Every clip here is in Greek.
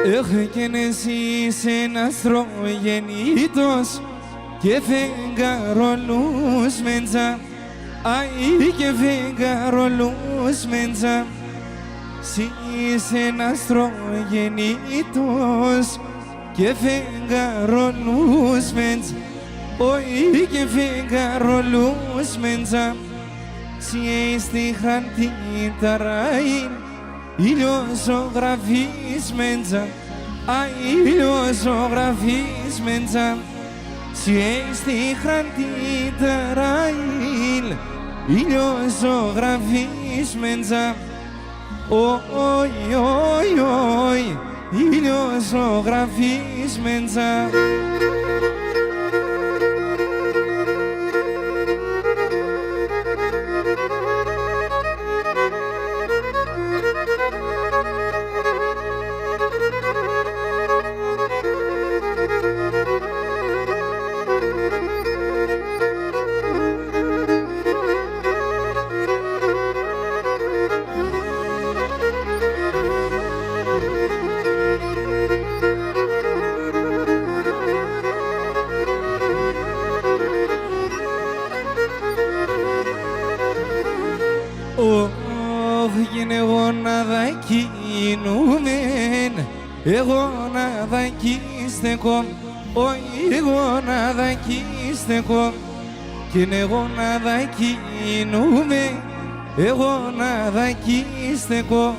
Έχγενεσης ένας τρογεννήτος και φεγγαρολούς μέντζα, αι και φεγγαρολούς μέντζα. Σεις ένας τρογεννήτος και φεγγαρολούς μέντζα, αι και φεγγαρολούς μέντζα. Σιες τη χαρτιταράιν ηλιοσογραφής μέντζα, ηλιοσογραφής μέντζα. Σιες τη χαρτιταράιν ηλιοσογραφής μέντζα. Όι, όι, όι, ηλιοσογραφής μέντζα. Γίνε εγώ να δακινούμεν, εγώ να δακίστεκω, όχι εγώ να δακίστεκω. Κι είναι εγώ να δακινούμεν, εγώ να δακίστεκω,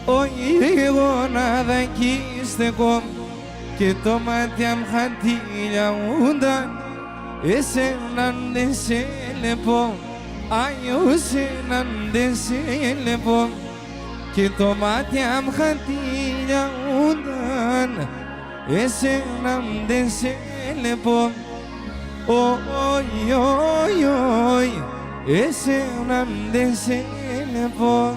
όχι εγώ να δακίστεκω. Και το μάτια μου χατήλια ούνταν, εσέναν δεν σε λεπώ. Άιωσέναν δεν σε λεπώ. Και το μάτια μου χατήλια ούνταν, εσέναν δεν σε λεπώ. Όι, όι, όι, εσέναν δεν σε λεπώ.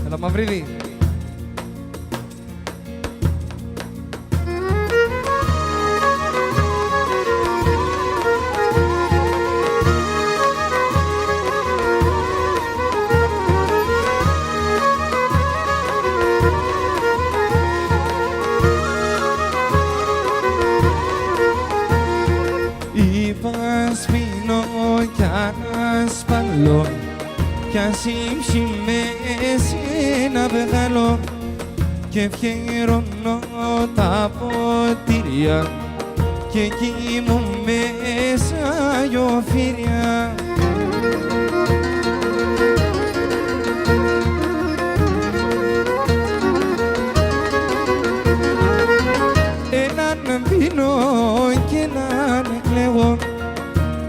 Έλα Μαυρίδη. Κι ανασπαλώ κι ασύμψη με εσένα βγάλω και ευχαιρώνω τα ποτήρια και εκεί μου μέσα γιοφύρια. Έναν πίνω και έναν κλαίγω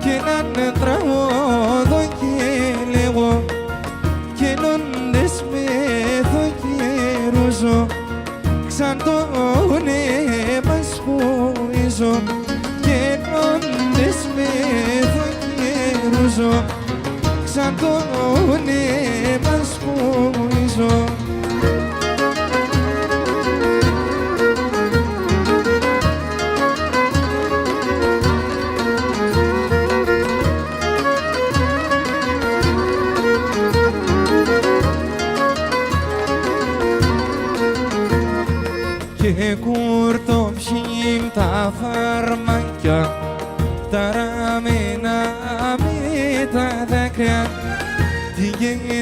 και έναν τραγωδό και λέγω και έναν δεσμεύω και ρούζω ξαν τον αίμα σπουίζω και έναν δεσμεύω και ρούζω ξαν τον αίμα σπουίζω. Και κουρτόψιμ τα φαρμάκια, τα ραμμένα με τα δάκρυα,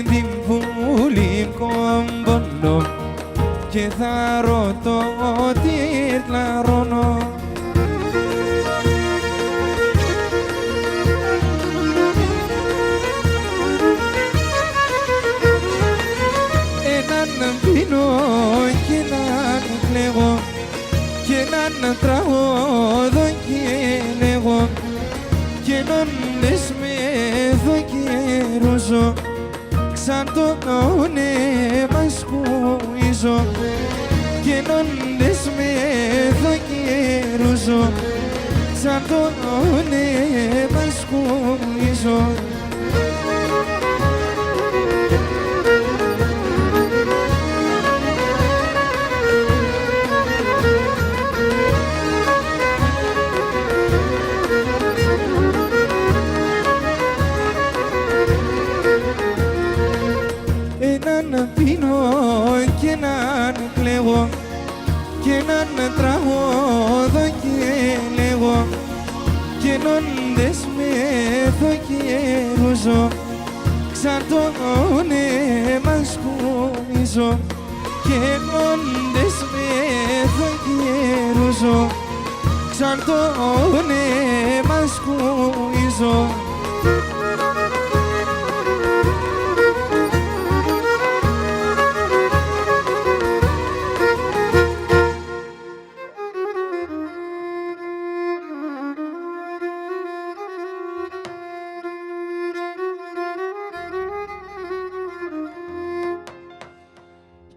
την βούλη κομπονώ και θα ρωτώ τι κλαρώνω. Έναν πίνω και έναν κλαίγω κι έναν τραγωδό και λέγω κι έναν δεσμεύω και ρούζω ξαν τον αίμα σκουίζω κι έναν δεσμεύω και ρούζω ξαν τον αίμα σκουίζω. γίνοντες με το καιρούζω, ξαν το όνειμα σκουμίζω, γίνοντες με το καιρούζω, ξαν το όνειμα σκουμίζω.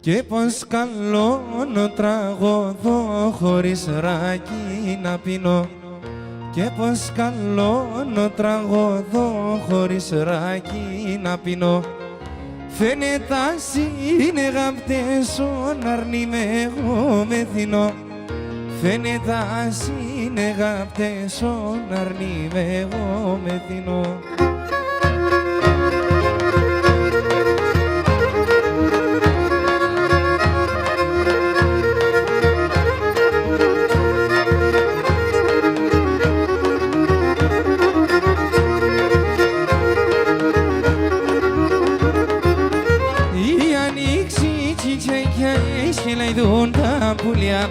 Και πως καλώνω τραγωδώ χωρίς ράκι να πίνω, και πως καλώνω τραγωδώ χωρίς ράκι να πίνω, φαίνεται ασυνεγαπτές όναρνη με εγώ μεθυνώ, φαίνεται ασυνεγαπτές όναρνη με εγώ μεθυνώ. Και λαϊδούν τα πουλιά,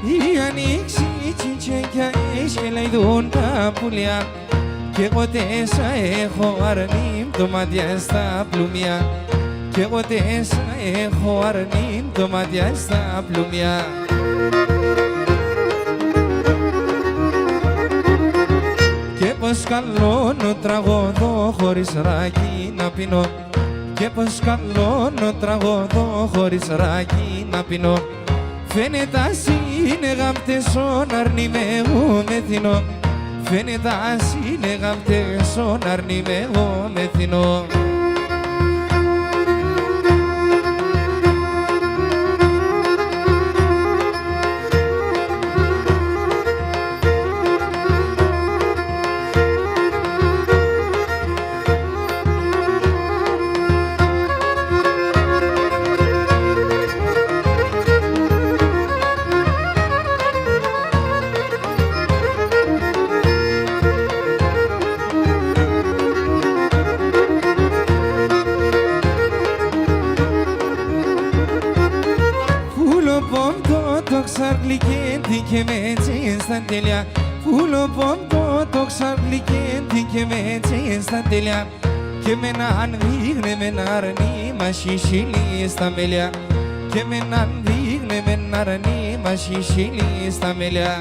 η ανοίξη τσιτσέκια και λαϊδούν τα πουλιά, κι εγώ τέσα έχω αρνήμ το μάτια στα πλουμιά, κι εγώ τέσα έχω αρνήμ το μάτια στα πλουμιά. Και πως καλώνω τραγωδώ χωρίς ράκι να πίνω, και πως καλώνω τραγωδώ χωρίς ράκι να πίνω, φαίνεται ασυνεγαπτές όναρνη με εγώ μεθυνώ, φαίνεται ασυνεγαπτές όναρνη με εγώ μεθυνώ. Ξαρλικέντη και με έτσι στα τέλεια, πουλο πόντο το ξαρλικέντη και με έτσι στα τέλεια, και με έναν δείχνε με ένα αρνή μα σισίλι στα μέλια, και με έναν δείχνε με ένα αρνή μα σισίλι στα μέλια.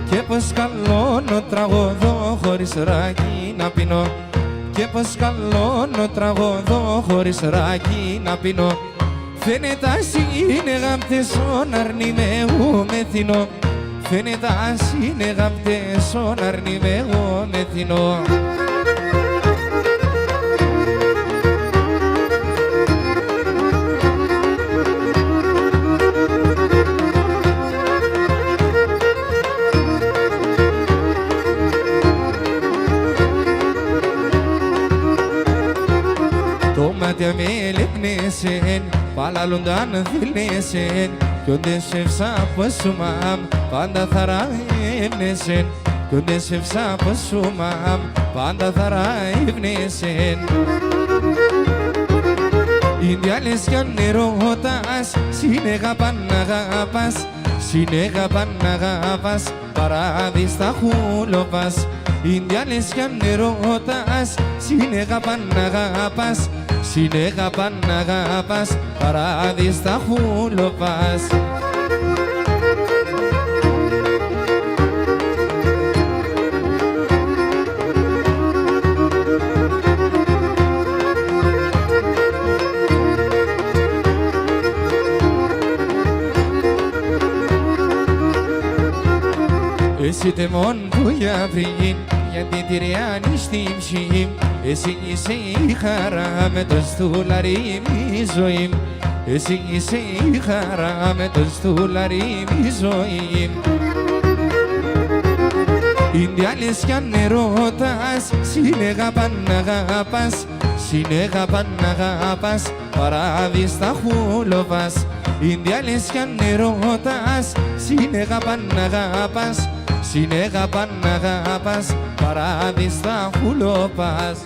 Και πως καλώνω τραγωδώ χωρίς ράκι να πίνω, και πως καλώνω τραγωδώ χωρίς ράκι να πίνω, φαίνεται ασυνεγαπτές όναρνη με εγώ μεθυνώ, φαίνεται ασυνεγαπτές όναρνη με εγώ μεθυνώ. Το μάτια με λεπνέσεν, παλαλούνταν θυλνέσεν, κι όντες εύσα πως σου μαμ, πάντα θα ραεύνεσεν, κι όντες εύσα πως σου μαμ, πάντα θα ραεύνεσεν. Ινδιάλες κι αν ερωτάς, συνεγαπάν αγαπάς, συνεγαπάν αγαπάς, παράδεις τα χούλοπας. Ινδιάλες κι αν ερωτάς, συνεγαπάν αγαπάς, συνεγαπάν αγαπάς, παράδεις τα χούλοπας. Εσύ τεμόν που για πριν, γιατί τη ριάνει στη ψυχή, εσύ είσαι η χαρά με το στουλαρί μη ζωή, εσύ είσαι η χαρά με το στουλαρί μη ζωή. Ινδιάλες κι αν ερωτάς, συνεγαπάν αγαπάς, συνεγαπάν αγαπάς, παράδεις τα χούλοπας. Ινδιάλες κι αν ερώτας, συνεγάπαν αγάπας, συνεγάπαν αγάπας, παράδειστα χουλόπας.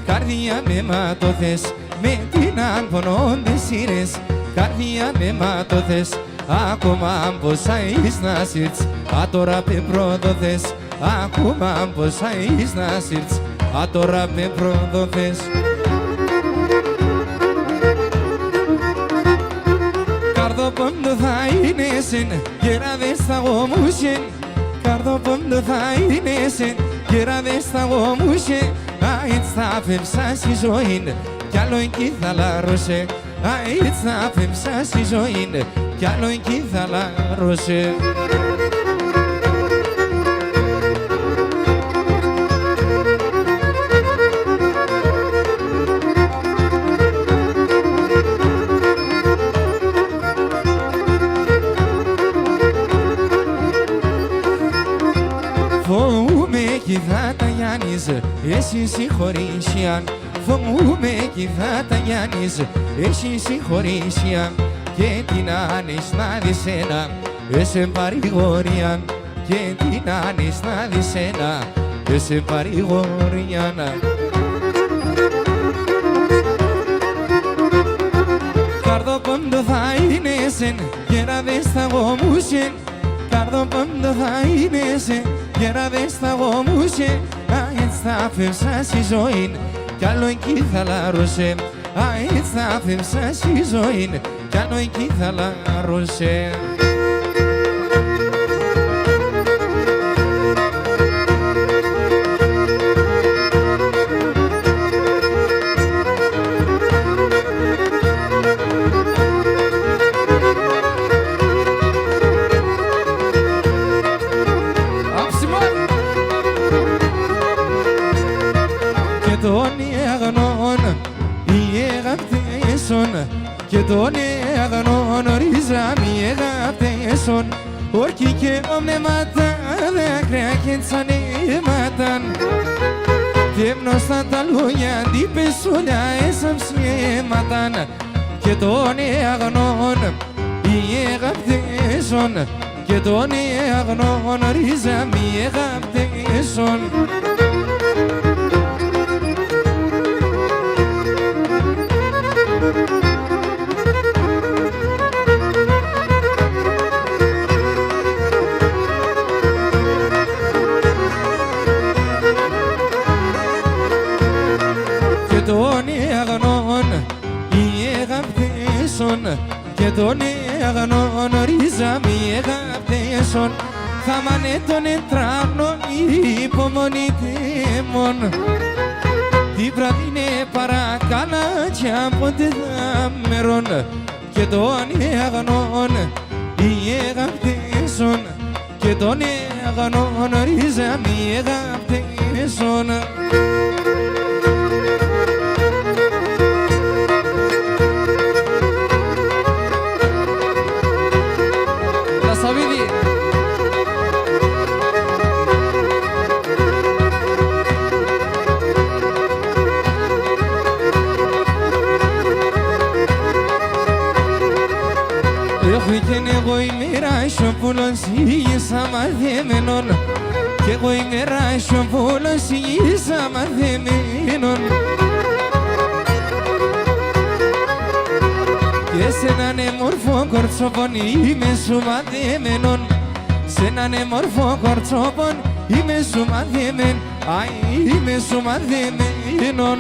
Καρδιά με ματωθες, με την αν σύρες, καρδιά με ματωθες, ακόμα πόσα εις να σύρτς, α τώρα με προδοθες, ακόμα πόσα εις να σύρτς, α τώρα με προδοθες. Καρδοπόντο θα είναι σεν, γεράδες θα γομούσεν, καρδοπόντο θα είναι σεν, γεράδες θα γομούσεν. Aici θα φεύσα στη ζωή, κι άλλο εκεί θα λάρωσε. Aici θα φεύσα στη ζωή, κι άλλο εκεί θα λάρωσε. Φοβούμαι κι θα τα γιάνεις, εσύ συγχωρήσια. Φοβούμαι κι θα τα γιάνεις, εσύ συγχωρήσια. Και την άνεις να δεις ένα, εσέ παρηγορία. Και την άνεις να δεις ένα, εσέ παρηγορία. Καρδοπόντο θα είναι σεν, γεράδες θα γομούσεν. Καρδοπόντο θα είναι σεν, γεράδες θα γομούσεν. Aici θα φεύσα στη ζωή, κι άλλο εκεί θα λάρωσε. Aici θα φεύσα στη ζωή, κι άλλο εκεί θα λάρωσε. Και τον αγνών ορίζαμε οι αγάπτεσον. Όρκοι και ομνέματα, δάκρυα και τσανέματαν. Τέμνωσαν τα λόγια, αντίπεσολιά εσαμψέματαν. Και τον αγνών οι αγάπτεσον. Και τον αγνών ορίζαμε οι αγάπτεσον. Και τον αγνών ορίζαμε οι αγάπτεσον. Θα μάνε τον εντράμνο υπομονή τέμον. Τη βραδινέ παρακάλα κι από τεδάμερον. Και τον αγνών οι αγάπτεσον. Και τον αγνών ορίζαμε οι αγάπτεσον. Εγώ είμαι ράσιοπούλος ίσα μαθημένον. Κι εγώ είμαι ράσιοπούλος ίσα μαθημένον. Και σε έναν μορφό κορτσόπον είμαι σου μαθημένον. Σε έναν μορφό κορτσόπον είμαι σου μαθημένον. Αι, είμαι σου μαθημένον.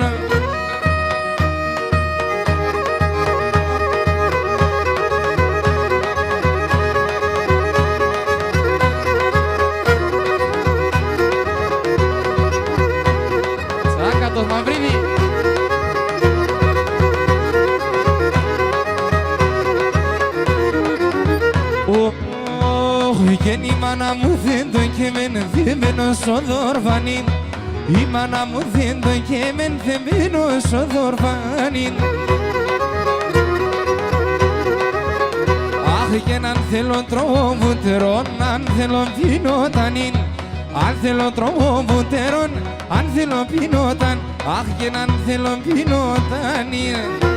Και η μάνα μου θεμένο στο δορφανί. Η μάνα μου δεν το καίμεν θεμένο στο δορφανί. Αχ, και αν θέλω τρώω βουτερόν, αν θέλω πίνω τανίν. Αν θέλω τρώω βουτερόν, αν θέλω πίνω ταν. Αχ, και αν θέλω πίνω τανίν.